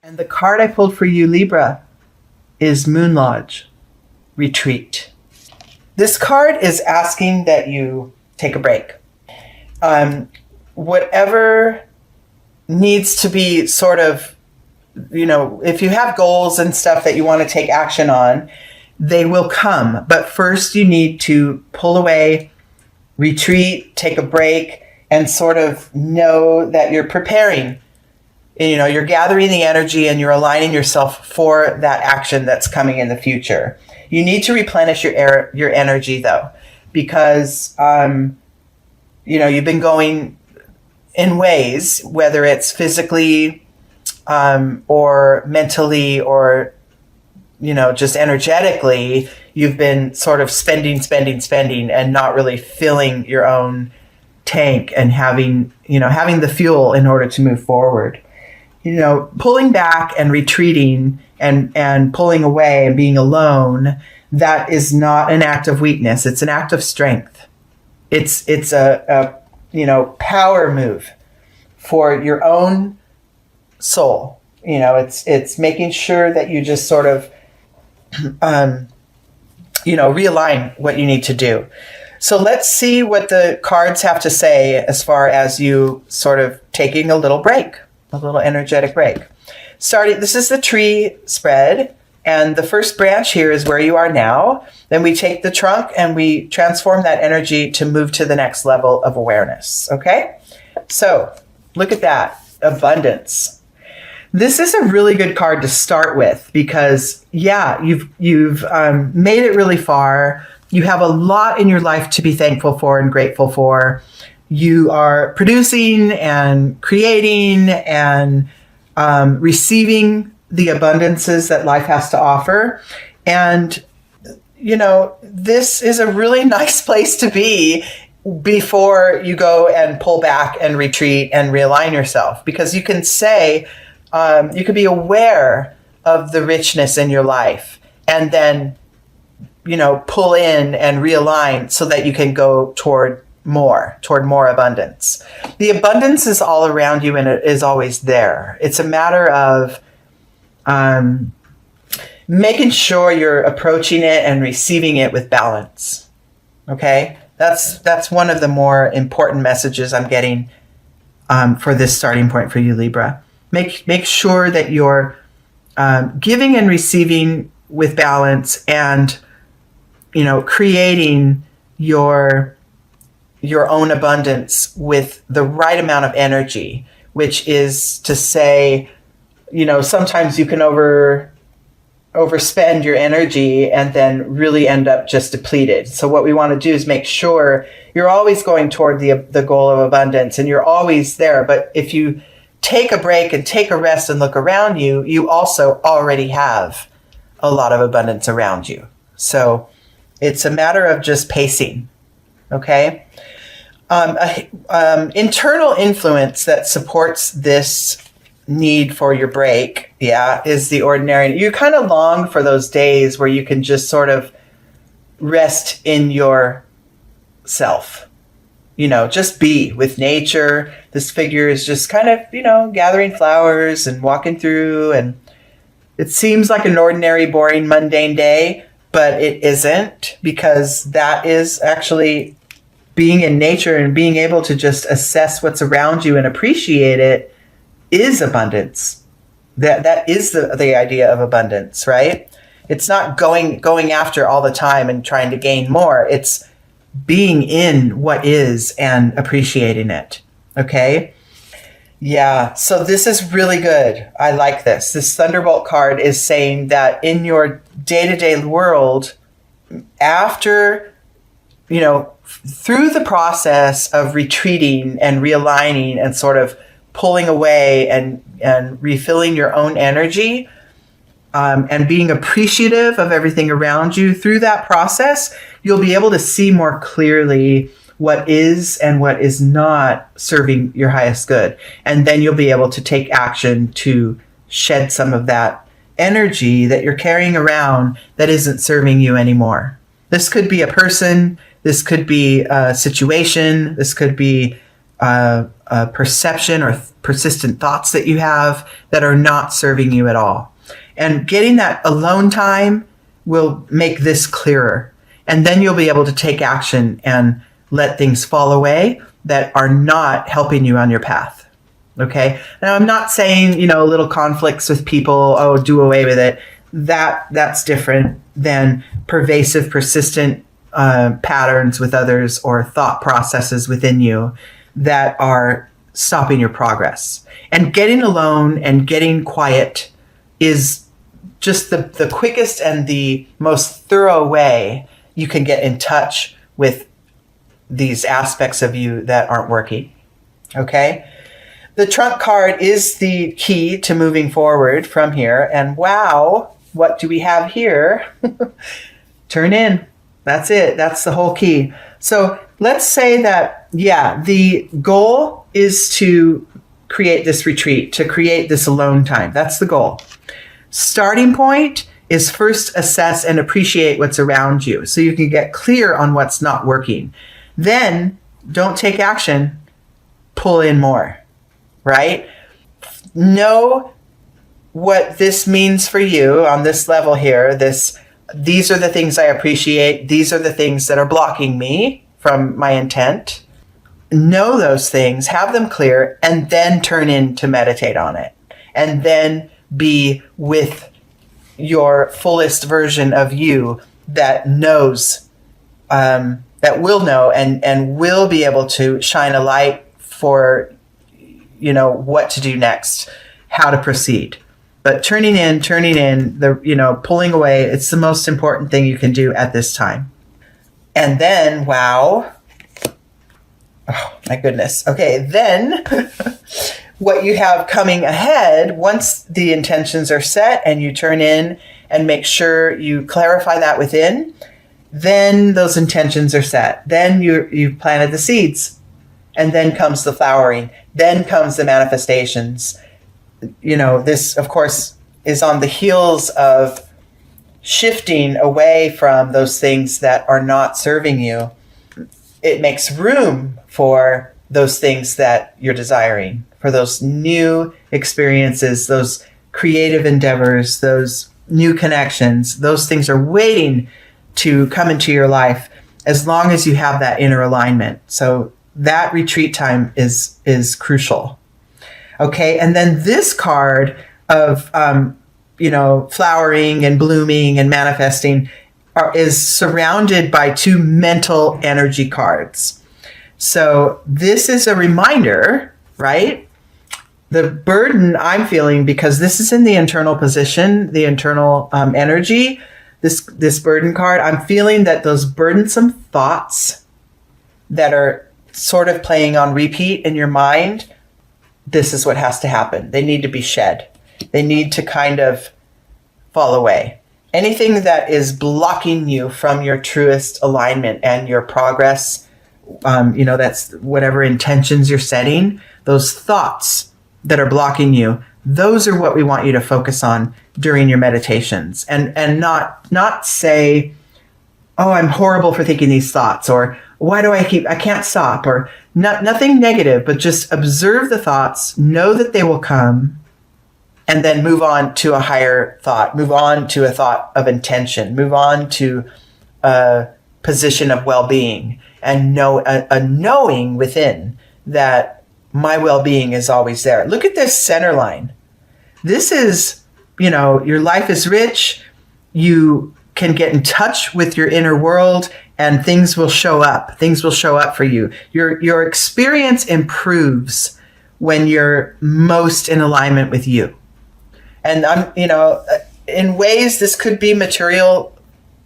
And the card I pulled for you, Libra, is Moon Lodge, Retreat. This card is asking that you take a break. Whatever needs to be sort of, if you have goals and stuff that you want to take action on, they will come. But first you need to pull away, retreat, take a break, and sort of know that you're preparing. You're gathering the energy and you're aligning yourself for that action that's coming in the future. You need to replenish your energy though, because, you've been going in ways, whether it's physically, or mentally, or, just energetically, you've been sort of spending and not really filling your own tank and having the fuel in order to move forward. Pulling back and retreating and pulling away and being alone, that is not an act of weakness. It's an act of strength. It's a power move for your own soul. It's making sure that you just sort of, realign what you need to do. So let's see what the cards have to say as far as you sort of taking a little break. A little energetic break. This is the tree spread, and the first branch here is where you are now. Then we take the trunk and we transform that energy to move to the next level of awareness. Okay? So look at that. Abundance. This is a really good card to start with because, you've made it really far. You have a lot in your life to be thankful for and grateful for. You are producing and creating and receiving the abundances that life has to offer. And, this is a really nice place to be before you go and pull back and retreat and realign yourself. Because you can say, you can be aware of the richness in your life and then, pull in and realign so that you can go toward more abundance. The abundance is all around you and it is always there. It's a matter of making sure you're approaching it and receiving it with balance. Okay? That's one of the more important messages I'm getting for this starting point for you, Libra. Make sure that you're giving and receiving with balance and, creating your own abundance with the right amount of energy, which is to say, sometimes you can overspend your energy and then really end up just depleted. So what we want to do is make sure you're always going toward the goal of abundance and you're always there. But if you take a break and take a rest and look around you, you also already have a lot of abundance around you. So it's a matter of just pacing. Okay? Internal influence that supports this need for your break, is the ordinary. You kind of long for those days where you can just sort of rest in yourself. Just be with nature. This figure is just kind of, gathering flowers and walking through, and it seems like an ordinary, boring, mundane day, but it isn't, because that is actually being in nature and being able to just assess what's around you and appreciate it is abundance. That is the idea of abundance, right? It's not going after all the time and trying to gain more. It's being in what is and appreciating it. Okay? Yeah, so this is really good. I like this. This Thunderbolt card is saying that in your day-to-day world, after, through the process of retreating and realigning and sort of pulling away and refilling your own energy, and being appreciative of everything around you, through that process, you'll be able to see more clearly what is and what is not serving your highest good. And then you'll be able to take action to shed some of that energy that you're carrying around that isn't serving you anymore. This could be a person, this could be a situation, this could be perception or persistent thoughts that you have that are not serving you at all. And getting that alone time will make this clearer. And then you'll be able to take action and let things fall away that are not helping you on your path. Okay. Now, I'm not saying, little conflicts with people, oh, do away with it. That's different than pervasive, persistent patterns with others or thought processes within you that are stopping your progress. And getting alone and getting quiet is just the quickest and the most thorough way you can get in touch with these aspects of you that aren't working. Okay? The trump card is the key to moving forward from here. And wow, what do we have here? Turn in. That's it. That's the whole key. So let's say that, the goal is to create this retreat, to create this alone time. That's the goal. Starting point is first assess and appreciate what's around you so you can get clear on what's not working. Then don't take action, pull in more, right? Know what this means for you on this level here. These are the things I appreciate. These are the things that are blocking me from my intent. Know those things, have them clear, and then turn in to meditate on it. And then be with your fullest version of you that knows, that will know and will be able to shine a light for, what to do next, how to proceed. But turning in, pulling away, it's the most important thing you can do at this time. And then, wow. Oh, my goodness. Okay, then what you have coming ahead, once the intentions are set and you turn in and make sure you clarify that within, then those intentions are set. Then you've planted the seeds. And then comes the flowering. Then comes the manifestations. This, of course, is on the heels of shifting away from those things that are not serving you. It makes room for those things that you're desiring, for those new experiences, those creative endeavors, those new connections. Those things are waiting to come into your life as long as you have that inner alignment. So that retreat time is crucial. Okay, and then this card of, flowering and blooming and manifesting is surrounded by two mental energy cards. So this is a reminder, right? The burden I'm feeling, because this is in the internal position, the internal energy, this burden card, I'm feeling that those burdensome thoughts that are sort of playing on repeat in your mind, this is what has to happen. They need to be shed. They need to kind of fall away. Anything that is blocking you from your truest alignment and your progress, that's whatever intentions you're setting, those thoughts that are blocking you, those are what we want you to focus on during your meditations. And not say, oh, I'm horrible for thinking these thoughts, or why do I can't stop, or nothing negative, but just observe the thoughts, know that they will come, and then move on to a higher thought, move on to a thought of intention, move on to a position of well-being, and know a knowing within that my well-being is always there. Look at this center line. This is, your life is rich. You can get in touch with your inner world, and things will show up. Things will show up for you. Your experience improves when you're most in alignment with you. And in ways, this could be material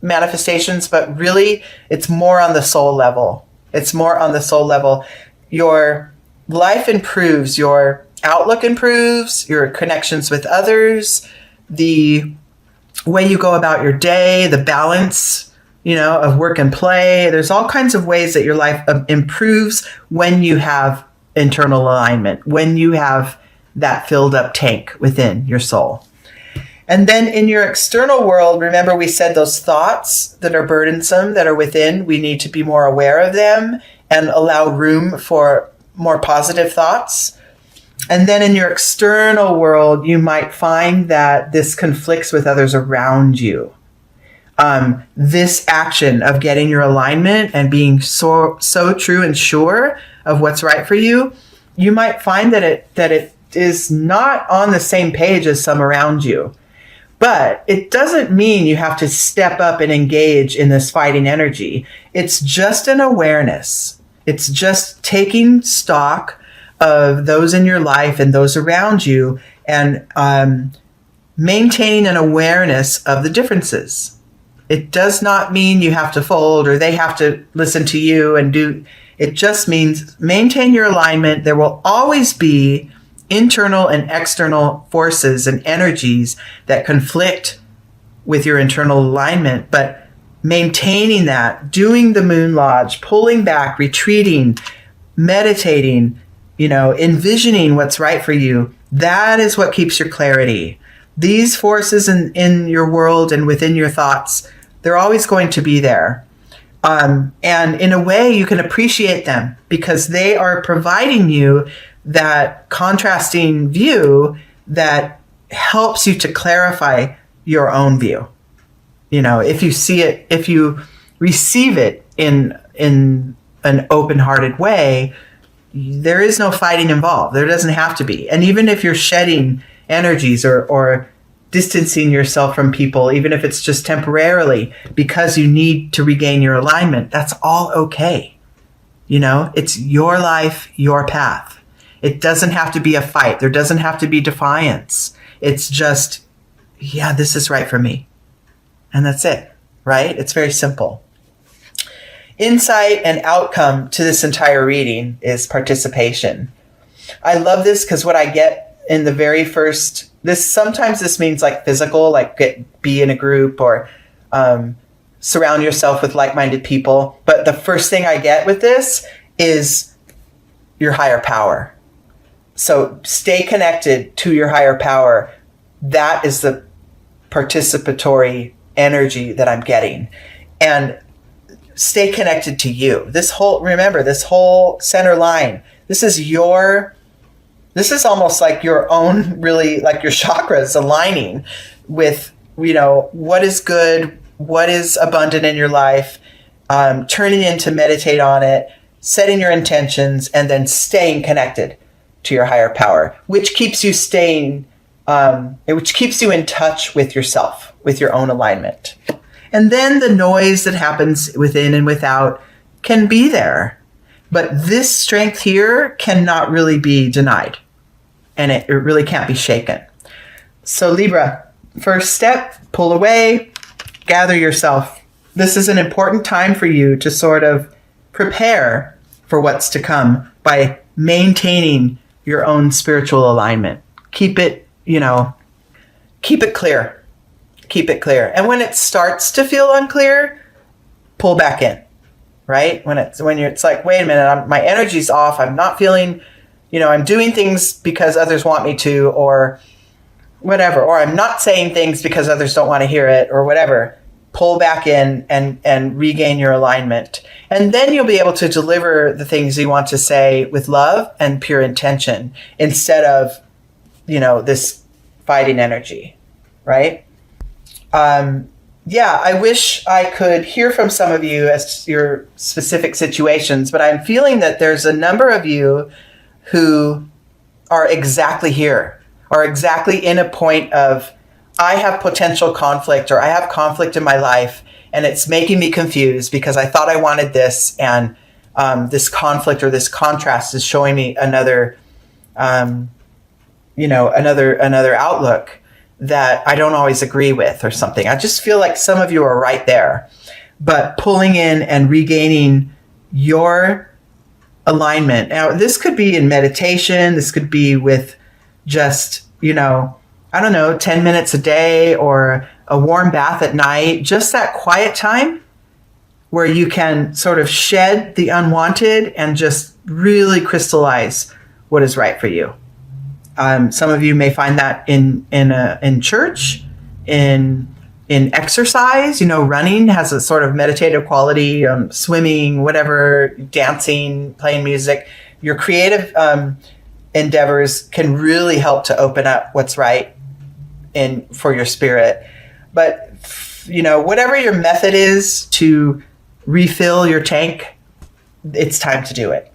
manifestations, but really it's more on the soul level. It's more on the soul level. Your life improves, your outlook improves, your connections with others, the way you go about your day, the balance, of work and play. There's all kinds of ways that your life improves when you have internal alignment, when you have that filled up tank within your soul. And then in your external world, remember we said those thoughts that are burdensome, that are within, we need to be more aware of them and allow room for more positive thoughts. And then in your external world, you might find that this conflicts with others around you. This action of getting your alignment and being so true and sure of what's right for you, you might find that it is not on the same page as some around you. But it doesn't mean you have to step up and engage in this fighting energy. It's just an awareness. It's just taking stock of those in your life and those around you, and maintaining an awareness of the differences. It does not mean you have to fold or they have to listen to you and do. It just means maintain your alignment. There will always be internal and external forces and energies that conflict with your internal alignment, but maintaining that, doing the Moon Lodge, pulling back, retreating, meditating, envisioning what's right for you, that is what keeps your clarity. These forces in your world and within your thoughts, they're always going to be there. And in a way, you can appreciate them because they are providing you that contrasting view that helps you to clarify your own view. If you see it, if you receive it in an open-hearted way, there is no fighting involved. There doesn't have to be. And even if you're shedding energies or distancing yourself from people, even if it's just temporarily because you need to regain your alignment, that's all okay. It's your life, your path. It doesn't have to be a fight. There doesn't have to be defiance. It's just, yeah, this is right for me. And that's it, right? It's very simple. Insight and outcome to this entire reading is participation. I love this because what I get in the very first, sometimes this means like physical, like be in a group or surround yourself with like-minded people. But the first thing I get with this is your higher power. So stay connected to your higher power. That is the participatory energy that I'm getting. And stay connected to you. Remember, this whole center line, this is almost like your own, really like your chakras aligning with, what is good, what is abundant in your life, turning in to meditate on it, setting your intentions, and then staying connected to your higher power, which keeps you in touch with yourself, with your own alignment. And then the noise that happens within and without can be there. But this strength here cannot really be denied. And it really can't be shaken. So Libra, first step, pull away, gather yourself. This is an important time for you to sort of prepare for what's to come by maintaining your own spiritual alignment. Keep it clear. Keep it clear. And when it starts to feel unclear, pull back in, right? It's like, wait a minute, my energy's off. I'm not feeling, I'm doing things because others want me to, or whatever, or I'm not saying things because others don't want to hear it, or whatever. Pull back in and regain your alignment. And then you'll be able to deliver the things you want to say with love and pure intention instead of, this fighting energy, right? I wish I could hear from some of you as to your specific situations, but I'm feeling that there's a number of you who are exactly here, or exactly in a point of, I have potential conflict, or I have conflict in my life, and it's making me confused because I thought I wanted this, and this conflict or this contrast is showing me another outlook that I don't always agree with or something. I just feel like some of you are right there, but pulling in and regaining your alignment. Now, this could be in meditation. This could be with just, 10 minutes a day or a warm bath at night, just that quiet time where you can sort of shed the unwanted and just really crystallize what is right for you. Some of you may find that in church, in exercise. Running has a sort of meditative quality. Swimming, whatever, dancing, playing music. your creative endeavors can really help to open up what's right in for your spirit. But whatever your method is to refill your tank, it's time to do it.